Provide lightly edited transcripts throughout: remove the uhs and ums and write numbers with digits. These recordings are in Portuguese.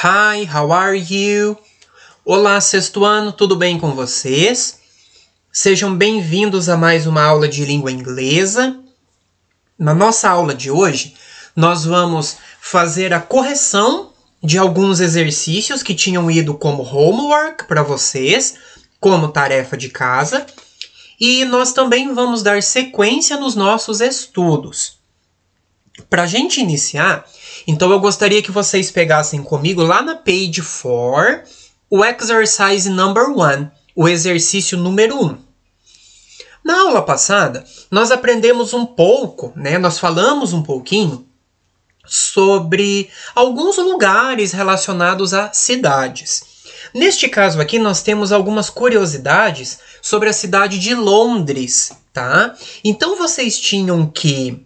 Hi, how are you? Olá, sexto ano, tudo bem com vocês? Sejam bem-vindos a mais uma aula de língua inglesa. Na nossa aula de hoje, nós vamos fazer a correção de alguns exercícios que tinham ido como homework para vocês, como tarefa de casa, e nós também vamos dar sequência nos nossos estudos. Para a gente iniciar, então eu gostaria que vocês pegassem comigo lá na page 4, o exercise number 1, o exercício número 1. Na aula passada, nós aprendemos um pouco, nós falamos um pouquinho sobre alguns lugares relacionados a cidades. Neste caso aqui, nós temos algumas curiosidades sobre a cidade de Londres, tá? Então, vocês tinham que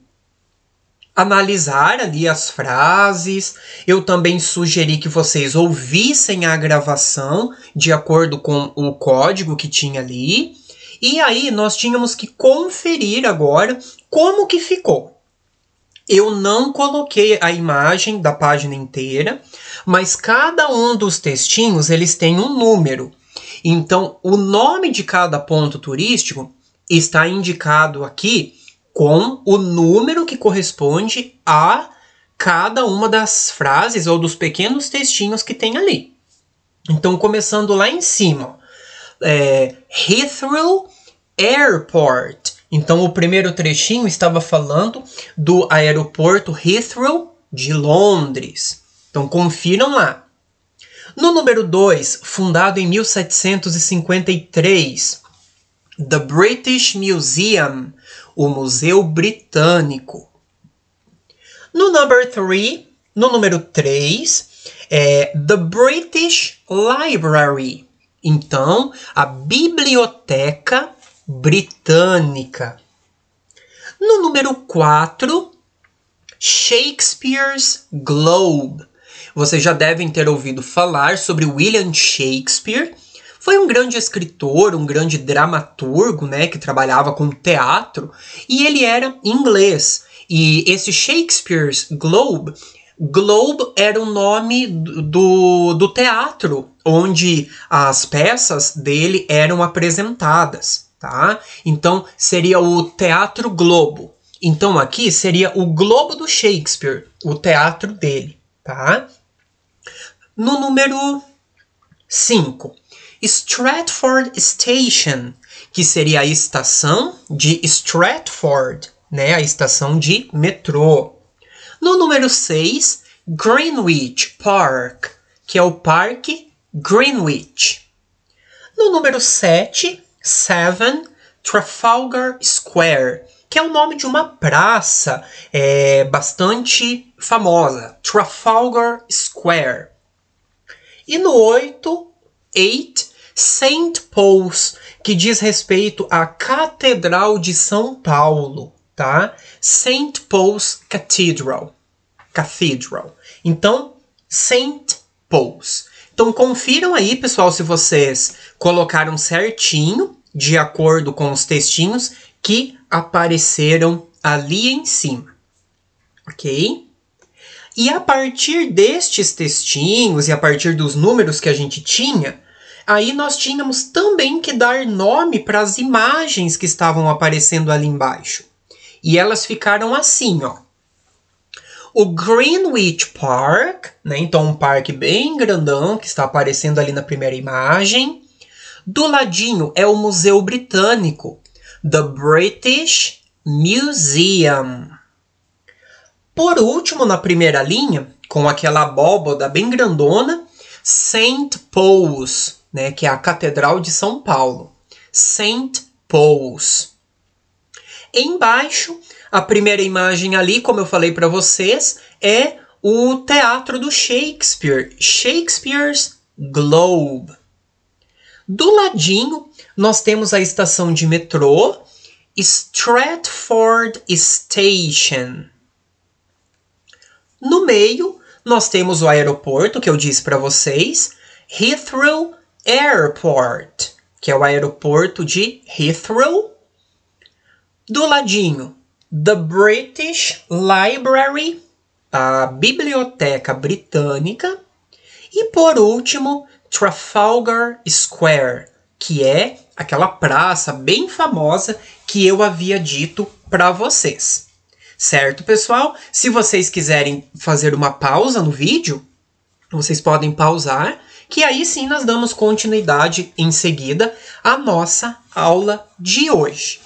analisar ali as frases. Eu também sugeri que vocês ouvissem a gravação de acordo com o código que tinha ali. E aí nós tínhamos que conferir agora como que ficou. Eu não coloquei a imagem da página inteira, mas cada um dos textinhos eles tem um número. Então, o nome de cada ponto turístico está indicado aqui com o número que corresponde a cada uma das frases ou dos pequenos textinhos que tem ali. Então, começando lá em cima, Heathrow Airport. Então, o primeiro trechinho estava falando do aeroporto Heathrow de Londres. Então, confiram lá. No número 2, fundado em 1753, The British Museum, o Museu Britânico. No número 3, The British Library. Então, a Biblioteca Britânica. No número 4, Shakespeare's Globe. Vocês já devem ter ouvido falar sobre William Shakespeare. Foi um grande escritor, um grande dramaturgo, que trabalhava com teatro, e ele era inglês. E esse Shakespeare's Globe era o nome do teatro, onde as peças dele eram apresentadas, tá? Então, seria o Teatro Globo. Então, aqui seria o Globo do Shakespeare, o teatro dele, tá? No número 5, Stratford Station, que seria a estação de Stratford, a estação de metrô. No número 6, Greenwich Park, que é o Parque Greenwich. No número 7, Trafalgar Square, que é o nome de uma praça bastante famosa, Trafalgar Square. E no 8, St. Paul's, que diz respeito à Catedral de São Paulo, tá? St. Paul's Cathedral. Então, St. Paul's. Então, confiram aí, pessoal, se vocês colocaram certinho, de acordo com os textinhos que apareceram ali em cima. Ok? E a partir destes textinhos e a partir dos números que a gente tinha, aí nós tínhamos também que dar nome para as imagens que estavam aparecendo ali embaixo. E elas ficaram assim, ó. O Greenwich Park, então um parque bem grandão que está aparecendo ali na primeira imagem. Do ladinho é o Museu Britânico, The British Museum. Por último, na primeira linha, com aquela abóboda bem grandona, St. Paul's, que é a Catedral de São Paulo. St. Paul's. Embaixo, a primeira imagem ali, como eu falei para vocês, é o Teatro do Shakespeare, Shakespeare's Globe. Do ladinho, nós temos a estação de metrô, Stratford Station. No meio, nós temos o aeroporto, que eu disse para vocês, Heathrow Airport, que é o aeroporto de Heathrow. Do ladinho, The British Library, a Biblioteca Britânica. E por último, Trafalgar Square, que é aquela praça bem famosa que eu havia dito para vocês. Certo, pessoal? Se vocês quiserem fazer uma pausa no vídeo, vocês podem pausar, que aí sim nós damos continuidade em seguida à nossa aula de hoje.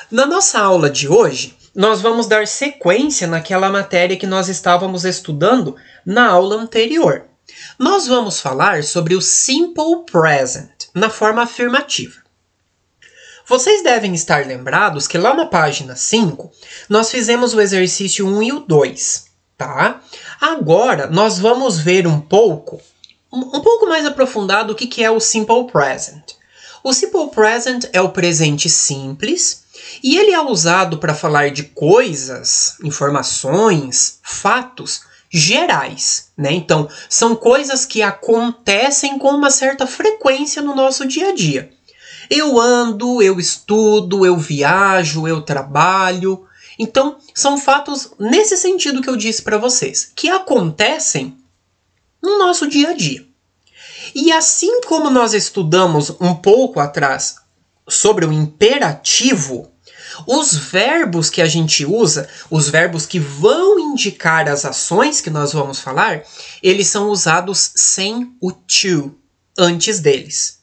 Na nossa aula de hoje, nós vamos dar sequência naquela matéria que nós estávamos estudando na aula anterior. Nós vamos falar sobre o Simple Present, na forma afirmativa. Vocês devem estar lembrados que lá na página 5, nós fizemos o exercício 1 e o 2, tá? Agora, nós vamos ver um pouco mais aprofundado o que é o Simple Present. O Simple Present é o presente simples e ele é usado para falar de coisas, informações, fatos gerais, né? Então, são coisas que acontecem com uma certa frequência no nosso dia a dia. Eu ando, eu estudo, eu viajo, eu trabalho. Então, são fatos nesse sentido que eu disse para vocês, que acontecem no nosso dia a dia. E assim como nós estudamos um pouco atrás sobre o imperativo, os verbos que a gente usa, os verbos que vão indicar as ações que nós vamos falar, eles são usados sem o to antes deles.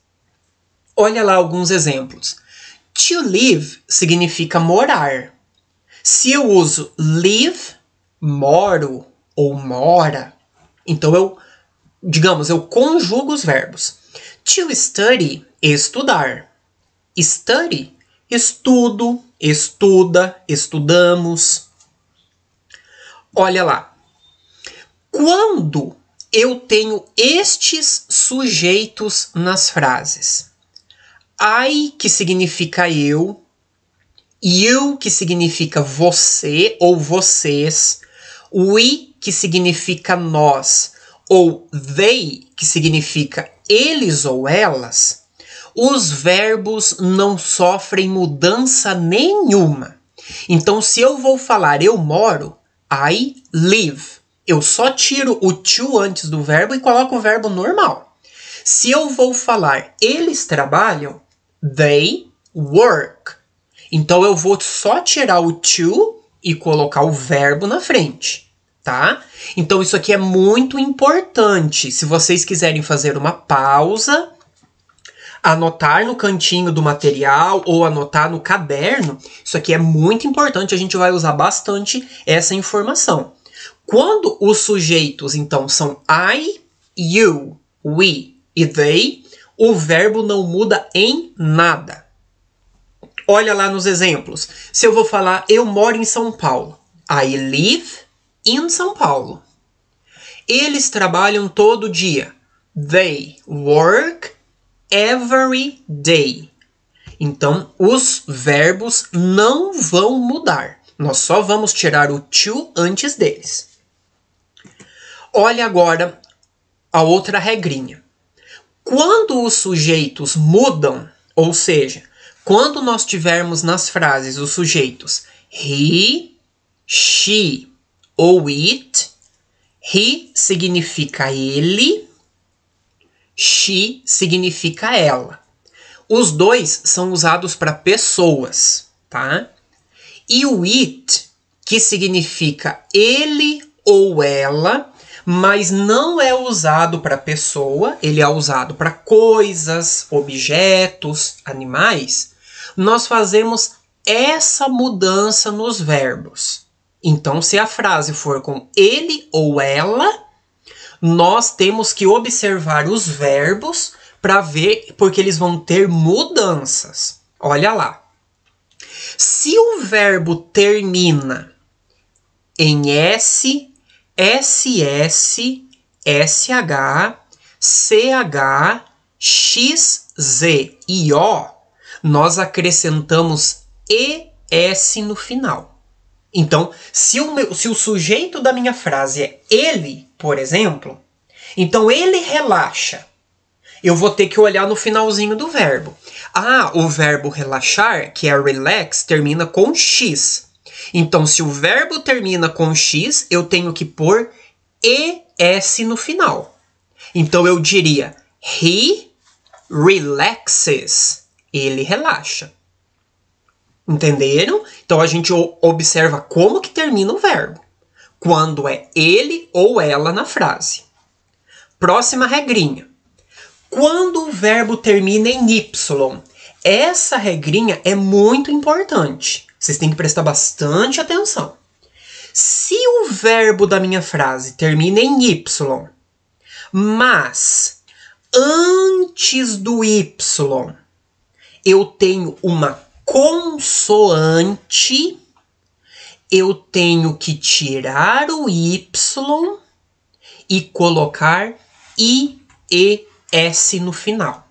Olha lá alguns exemplos. To live significa morar. Se eu uso live, moro ou mora, então eu conjugo os verbos. To study, estudar. Study, estudo, estuda, estudamos. Olha lá. Quando eu tenho estes sujeitos nas frases, I, que significa eu, you, que significa você ou vocês, we, que significa nós, ou they, que significa eles ou elas, os verbos não sofrem mudança nenhuma. Então, se eu vou falar eu moro, I live. Eu só tiro o to antes do verbo e coloco o verbo normal. Se eu vou falar eles trabalham, they work. Então, eu vou só tirar o to e colocar o verbo na frente, tá? Então, isso aqui é muito importante. Se vocês quiserem fazer uma pausa, anotar no cantinho do material ou anotar no caderno, isso aqui é muito importante. A gente vai usar bastante essa informação. Quando os sujeitos, então, são I, you, we e they, o verbo não muda em nada. Olha lá nos exemplos. Se eu vou falar, eu moro em São Paulo. I live in São Paulo. Eles trabalham todo dia. They work every day. Então, os verbos não vão mudar. Nós só vamos tirar o to antes deles. Olha agora a outra regrinha. Quando os sujeitos mudam, ou seja, quando nós tivermos nas frases os sujeitos he, she ou it, he significa ele, she significa ela. Os dois são usados para pessoas, tá? E o it, que significa ele ou ela, mas não é usado para pessoa, ele é usado para coisas, objetos, animais. Nós fazemos essa mudança nos verbos. Então, se a frase for com ele ou ela, nós temos que observar os verbos para ver, porque eles vão ter mudanças. Olha lá. Se o verbo termina em S, SS, SH, CH, XZ e O, nós acrescentamos ES no final. Então, se o sujeito da minha frase é ele, por exemplo, então ele relaxa. Eu vou ter que olhar no finalzinho do verbo. Ah, o verbo relaxar, que é relax, termina com X. Então, se o verbo termina com X, eu tenho que pôr ES no final. Então eu diria he relaxes. Ele relaxa. Entenderam? Então a gente observa como que termina o verbo. Quando é ele ou ela na frase. Próxima regrinha. Quando o verbo termina em Y, essa regrinha é muito importante. Vocês têm que prestar bastante atenção. Se o verbo da minha frase termina em Y, mas antes do Y eu tenho uma consoante, eu tenho que tirar o Y e colocar IES no final.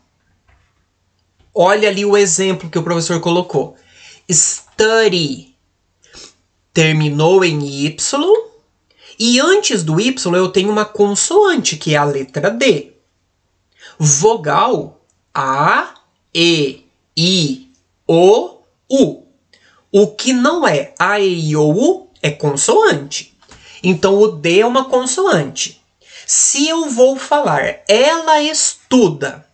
Olha ali o exemplo que o professor colocou. Study terminou em Y e antes do Y eu tenho uma consoante, que é a letra D. Vogal A, E, I, O, U. O que não é A, E, I, O, U é consoante. Então o D é uma consoante. Se eu vou falar ela estuda,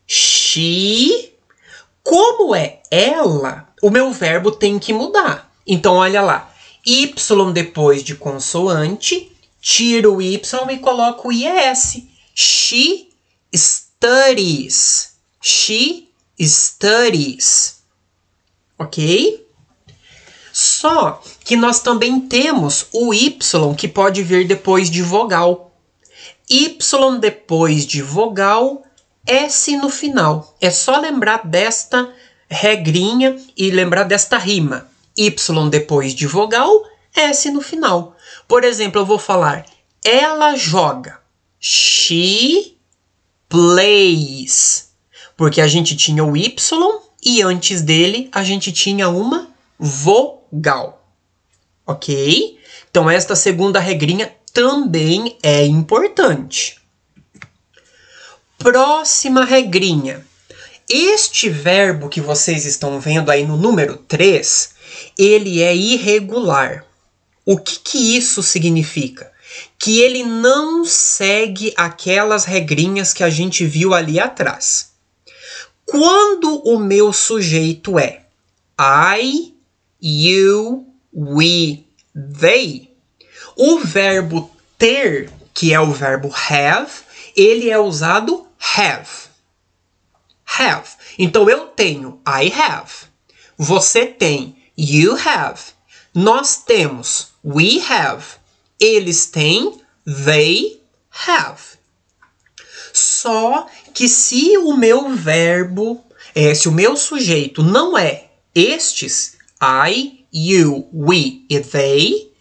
she, como é ela, o meu verbo tem que mudar. Então olha lá, Y depois de consoante, tiro o Y e coloco o IES. She studies. She studies. Ok? Só que nós também temos o Y que pode vir depois de vogal. Y depois de vogal, S no final. É só lembrar desta regrinha e lembrar desta rima. Y depois de vogal, S no final. Por exemplo, eu vou falar ela joga. She plays. Porque a gente tinha o Y e antes dele a gente tinha uma vogal. Ok? Então esta segunda regrinha também é importante. Próxima regrinha. Este verbo que vocês estão vendo aí no número 3, ele é irregular. O que isso significa? Que ele não segue aquelas regrinhas que a gente viu ali atrás. Quando o meu sujeito é I, you, we, they, o verbo ter, que é o verbo have, ele é usado have. Have. Então eu tenho I have. Você tem you have. Nós temos we have. Eles têm they have. Só que se o meu verbo, se o meu sujeito não é estes, I, you, we e they,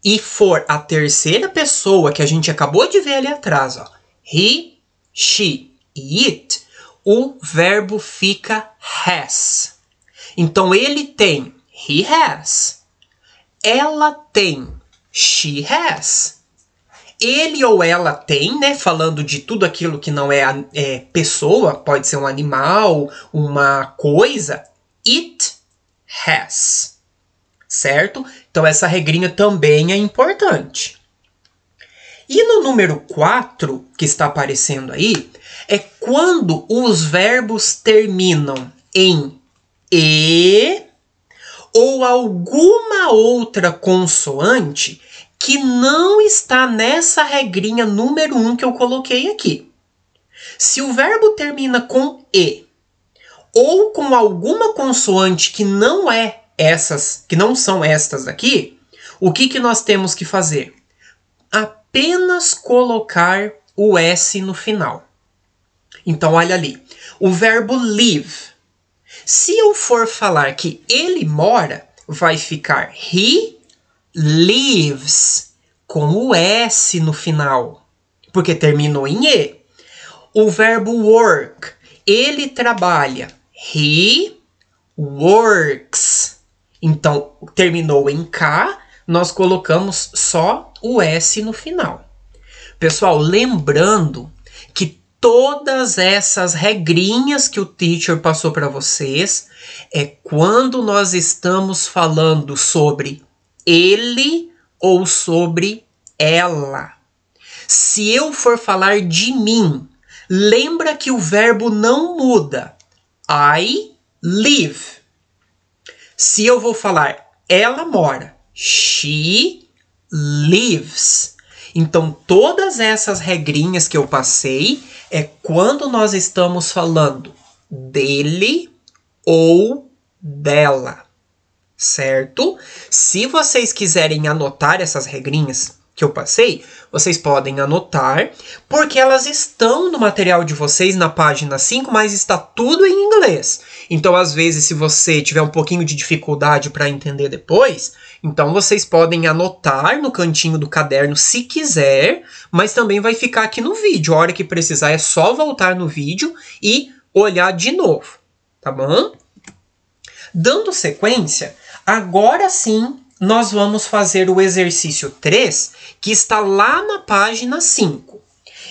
e for a terceira pessoa que a gente acabou de ver ali atrás, ó, he, she e it, o verbo fica has. Então ele tem, he has. Ela tem, she has. Ele ou ela tem, né? Falando de tudo aquilo que não é pessoa, pode ser um animal, uma coisa. It has. Certo? Então essa regrinha também é importante. E no número 4, que está aparecendo aí, é quando os verbos terminam em E ou alguma outra consoante que não está nessa regrinha número 1 que eu coloquei aqui. Se o verbo termina com E ou com alguma consoante que não são estas aqui, o que nós temos que fazer? Apenas colocar o S no final. Então olha ali, o verbo live. Se eu for falar que ele mora, vai ficar he lives, com o S no final, porque terminou em E. O verbo work, ele trabalha, he works. Então, terminou em K, nós colocamos só o S no final. Pessoal, lembrando que todas essas regrinhas que o teacher passou para vocês é quando nós estamos falando sobre ele ou sobre ela. Se eu for falar de mim, lembra que o verbo não muda. I live. Se eu vou falar ela mora, she lives. Então, todas essas regrinhas que eu passei é quando nós estamos falando dele ou dela, certo? Se vocês quiserem anotar essas regrinhas que eu passei, vocês podem anotar, porque elas estão no material de vocês na página 5, mas está tudo em inglês. Então, às vezes, se você tiver um pouquinho de dificuldade para entender depois, então vocês podem anotar no cantinho do caderno se quiser, mas também vai ficar aqui no vídeo. A hora que precisar é só voltar no vídeo e olhar de novo, tá bom? Dando sequência, agora sim nós vamos fazer o exercício 3, que está lá na página 5.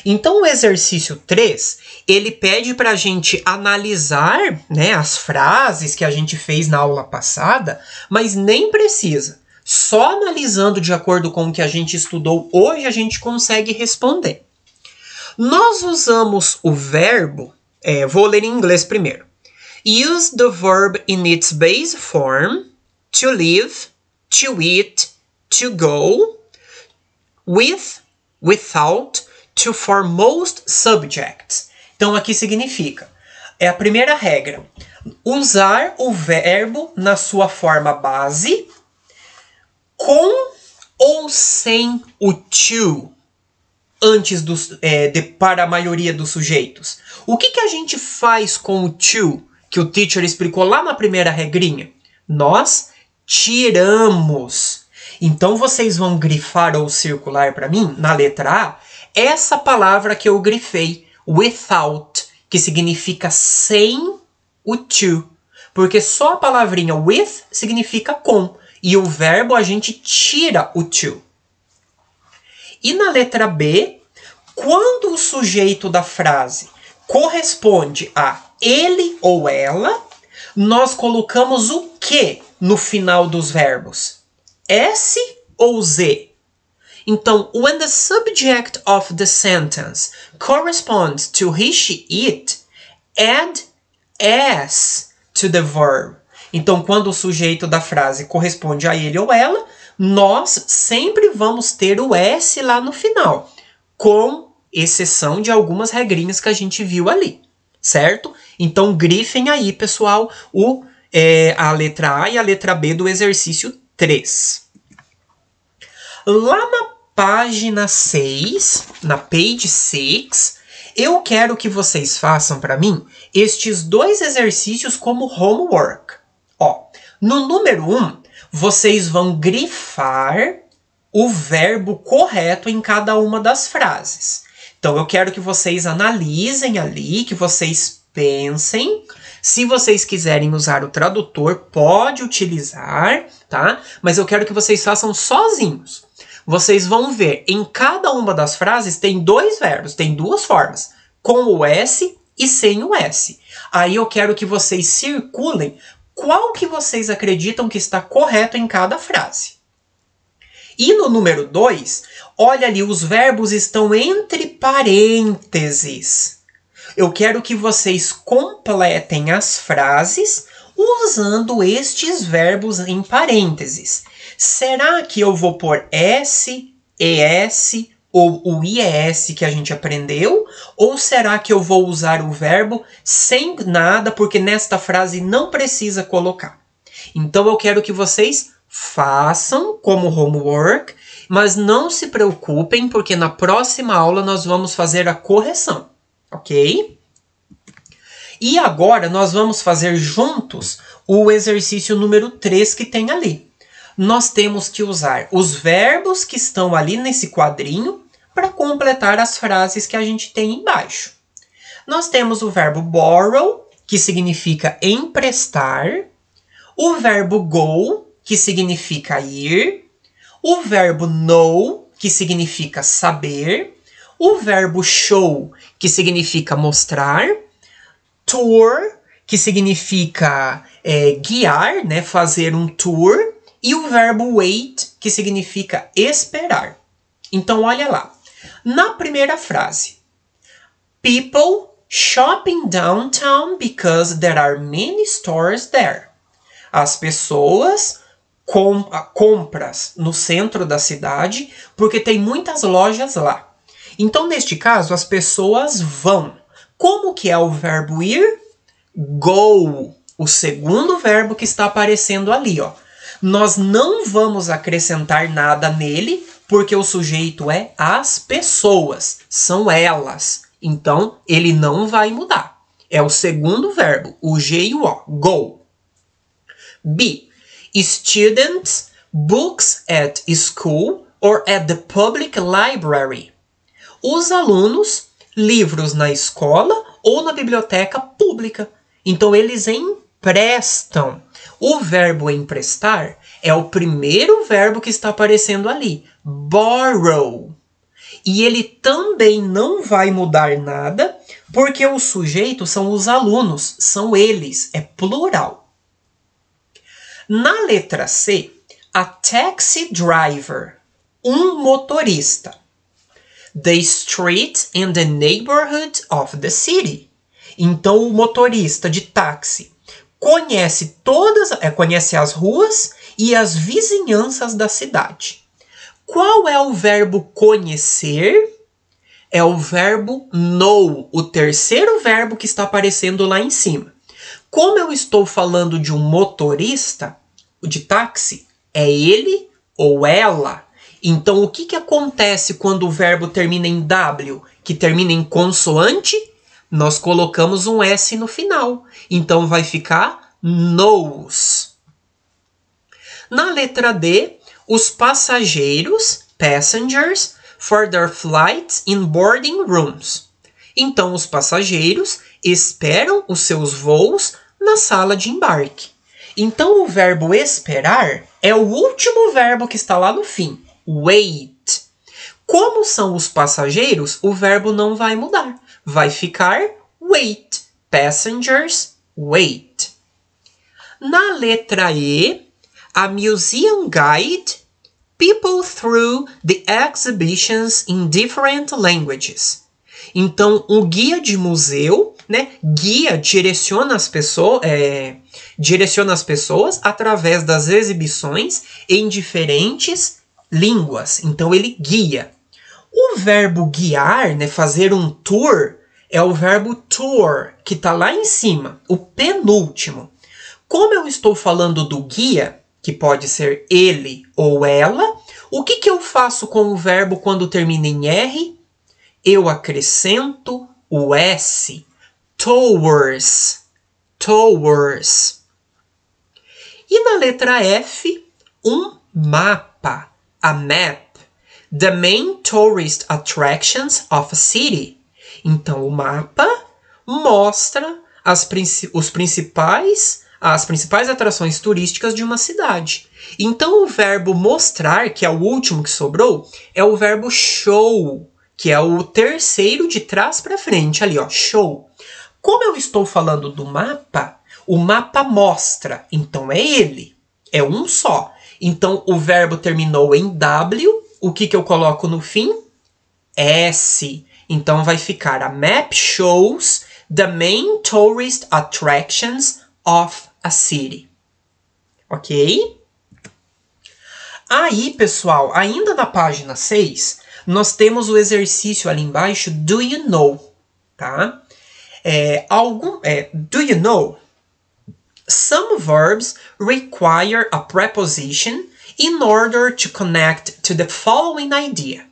Então, o exercício 3, ele pede para a gente analisar, né, as frases que a gente fez na aula passada, mas nem precisa. Só analisando de acordo com o que a gente estudou hoje, a gente consegue responder. Nós usamos o verbo, vou ler em inglês primeiro. Use the verb in its base form, to live, to eat, to go, with, without, to for most subjects. Então, aqui significa, é a primeira regra, usar o verbo na sua forma base, com ou sem o to, antes para a maioria dos sujeitos. O que a gente faz com o to, que o teacher explicou lá na primeira regrinha? Nós tiramos. Então, vocês vão grifar ou circular para mim, na letra A, essa palavra que eu grifei, without, que significa sem o to. Porque só a palavrinha with significa com. E o verbo a gente tira o to. E na letra B, quando o sujeito da frase corresponde a ele ou ela, nós colocamos o que no final dos verbos? S ou Z? Então, when the subject of the sentence corresponds to he, she, it, add S to the verb. Então, quando o sujeito da frase corresponde a ele ou ela, nós sempre vamos ter o S lá no final, com exceção de algumas regrinhas que a gente viu ali, certo? Então, grifem aí, pessoal, a letra A e a letra B do exercício 3. Lá na página 6, na page 6, eu quero que vocês façam para mim estes dois exercícios como homework. Ó, no número 1, vocês vão grifar o verbo correto em cada uma das frases. Então, eu quero que vocês analisem ali, que vocês pensem. Se vocês quiserem usar o tradutor, pode utilizar, tá? Mas eu quero que vocês façam sozinhos. Vocês vão ver, em cada uma das frases tem dois verbos, tem duas formas, com o S e sem o S. Aí eu quero que vocês circulem qual que vocês acreditam que está correto em cada frase. E no número 2, olha ali, os verbos estão entre parênteses. Eu quero que vocês completem as frases usando estes verbos em parênteses. Será que eu vou pôr S, ES ou o IES que a gente aprendeu? Ou será que eu vou usar o verbo sem nada, porque nesta frase não precisa colocar? Então eu quero que vocês façam como homework, mas não se preocupem, porque na próxima aula nós vamos fazer a correção, ok? E agora nós vamos fazer juntos o exercício número 3 que tem ali. Nós temos que usar os verbos que estão ali nesse quadrinho para completar as frases que a gente tem embaixo. Nós temos o verbo borrow, que significa emprestar, o verbo go, que significa ir, o verbo know, que significa saber, o verbo show, que significa mostrar, tour, que significa guiar, né, fazer um tour, e o verbo wait, que significa esperar. Então, olha lá. Na primeira frase, people shop in downtown because there are many stores there. As pessoas compras no centro da cidade porque tem muitas lojas lá. Então, neste caso, as pessoas vão. Como que é o verbo ir? Go, o segundo verbo que está aparecendo ali, ó. Nós não vamos acrescentar nada nele, porque o sujeito é as pessoas, são elas. Então, ele não vai mudar. É o segundo verbo, o G e o O, go. B. Students books at school or at the public library. Os alunos, livros na escola ou na biblioteca pública. Então, eles emprestam. O verbo emprestar é o primeiro verbo que está aparecendo ali. Borrow. E ele também não vai mudar nada, porque o sujeito são os alunos, são eles, é plural. Na letra C, a taxi driver, um motorista. The street and the neighborhood of the city. Então, o motorista de táxi conhece as ruas e as vizinhanças da cidade. Qual é o verbo conhecer? É o verbo know, o terceiro verbo que está aparecendo lá em cima. Como eu estou falando de um motorista de táxi, é ele ou ela. Então, o que acontece quando o verbo termina em W, que termina em consoante? Nós colocamos um S no final. Então, vai ficar knows. Na letra D, os passageiros, passengers, for their flights in boarding rooms. Então, os passageiros esperam os seus voos na sala de embarque. Então, o verbo esperar é o último verbo que está lá no fim. Wait. Como são os passageiros, o verbo não vai mudar. Vai ficar wait. Passengers, wait. Na letra E, a museum guide people through the exhibitions in different languages. Então, o guia de museu, né? Guia direciona as pessoas através das exibições em diferentes línguas. Então, ele guia. O verbo guiar, né? Fazer um tour, é o verbo tour, que está lá em cima, o penúltimo. Como eu estou falando do guia, que pode ser ele ou ela, o que eu faço com o verbo quando termina em R? Eu acrescento o S. Towards. Towards. E na letra F, um mapa. A map. The main tourist attractions of a city. Então, o mapa mostra as principais atrações turísticas de uma cidade. Então, o verbo mostrar, que é o último que sobrou, é o verbo show, que é o terceiro de trás para frente, ali, ó, show. Como eu estou falando do mapa, o mapa mostra, então é ele, é um só. Então, o verbo terminou em W, o que eu coloco no fim? S. Então, vai ficar: a map shows the main tourist attractions of a city. Ok? Aí, pessoal, ainda na página 6, nós temos o exercício ali embaixo, do you know? Tá? Do you know? Some verbs require a preposition in order to connect to the following idea.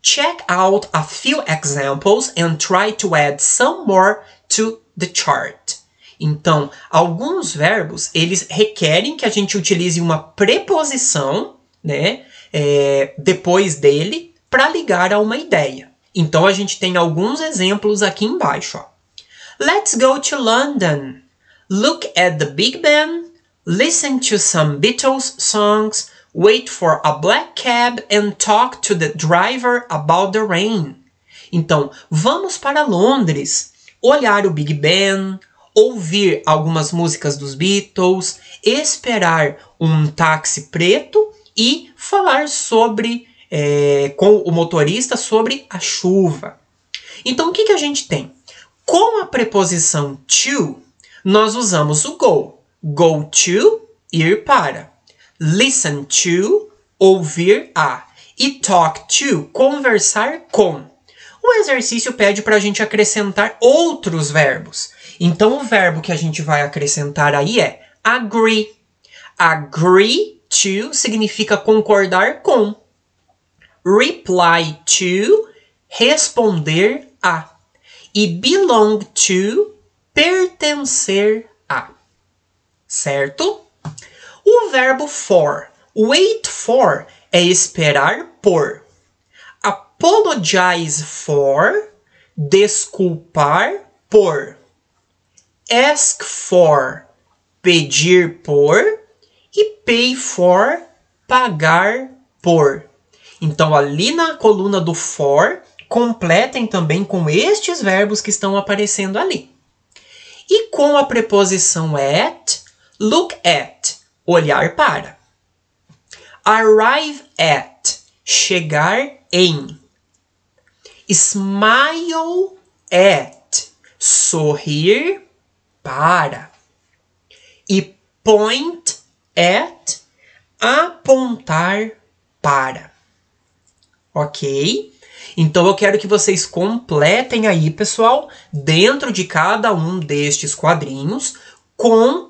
Check out a few examples and try to add some more to the chart. Então, alguns verbos, eles requerem que a gente utilize uma preposição, né, depois dele, para ligar a uma ideia. Então, a gente tem alguns exemplos aqui embaixo. Ó. Let's go to London. Look at the Big Ben. Listen to some Beatles songs. Wait for a black cab and talk to the driver about the rain. Então, vamos para Londres, olhar o Big Ben, ouvir algumas músicas dos Beatles, esperar um táxi preto e falar sobre com o motorista sobre a chuva. Então, o que a gente tem? Com a preposição to, nós usamos o go. Go to, ir para. Listen to, ouvir a. E talk to, conversar com. O exercício pede para a gente acrescentar outros verbos. Então, o verbo que a gente vai acrescentar aí é agree. Agree to significa concordar com. Reply to, responder a. E belong to, pertencer a. Certo? O verbo for. Wait for é esperar por. Apologize for, desculpar por. Ask for, pedir por. E pay for, pagar por. Então, ali na coluna do for, completem também com estes verbos que estão aparecendo ali. E com a preposição at, look at, olhar para. Arrive at, chegar em. Smile at, sorrir para. E point at, apontar para. Ok? Então eu quero que vocês completem aí, pessoal, dentro de cada um destes quadrinhos, com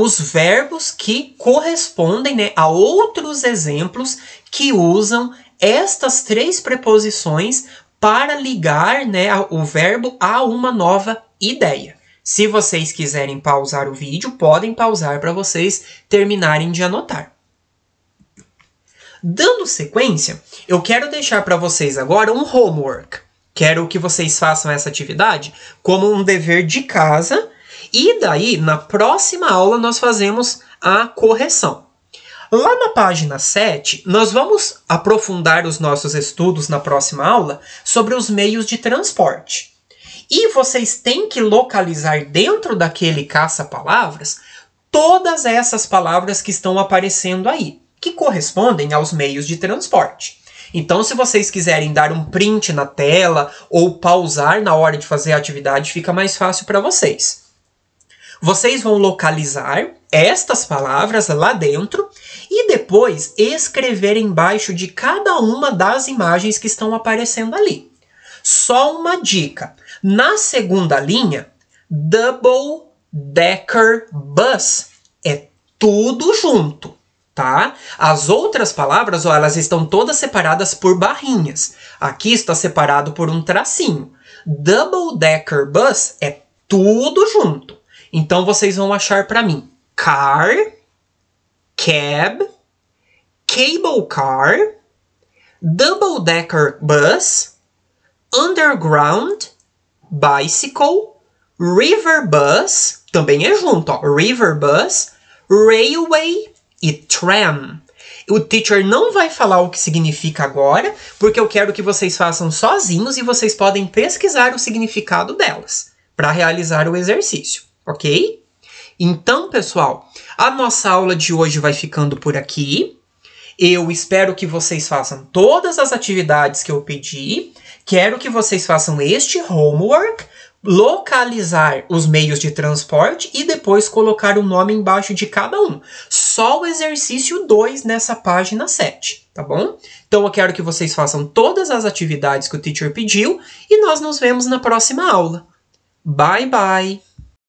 os verbos que correspondem, né, a outros exemplos que usam estas três preposições para ligar, né, o verbo a uma nova ideia. Se vocês quiserem pausar o vídeo, podem pausar para vocês terminarem de anotar. Dando sequência, eu quero deixar para vocês agora um homework. Quero que vocês façam essa atividade como um dever de casa e daí, na próxima aula, nós fazemos a correção. Lá na página 7, nós vamos aprofundar os nossos estudos na próxima aula sobre os meios de transporte. E vocês têm que localizar dentro daquele caça-palavras todas essas palavras que estão aparecendo aí, que correspondem aos meios de transporte. Então, se vocês quiserem dar um print na tela ou pausar na hora de fazer a atividade, fica mais fácil para vocês. Vocês vão localizar estas palavras lá dentro e depois escrever embaixo de cada uma das imagens que estão aparecendo ali. Só uma dica. Na segunda linha, double decker bus é tudo junto. Tá? As outras palavras, ó, elas estão todas separadas por barrinhas. Aqui está separado por um tracinho. Double decker bus é tudo junto. Então vocês vão achar para mim car, cab, cable car, double decker bus, underground, bicycle, river bus, também é junto, ó, river bus, railway e tram. O teacher não vai falar o que significa agora, porque eu quero que vocês façam sozinhos e vocês podem pesquisar o significado delas para realizar o exercício, ok? Então, pessoal, a nossa aula de hoje vai ficando por aqui. Eu espero que vocês façam todas as atividades que eu pedi. Quero que vocês façam este homework, localizar os meios de transporte e depois colocar o nome embaixo de cada um. Só o exercício 2 nessa página 7, tá bom? Então eu quero que vocês façam todas as atividades que o teacher pediu e nós nos vemos na próxima aula. Bye, bye!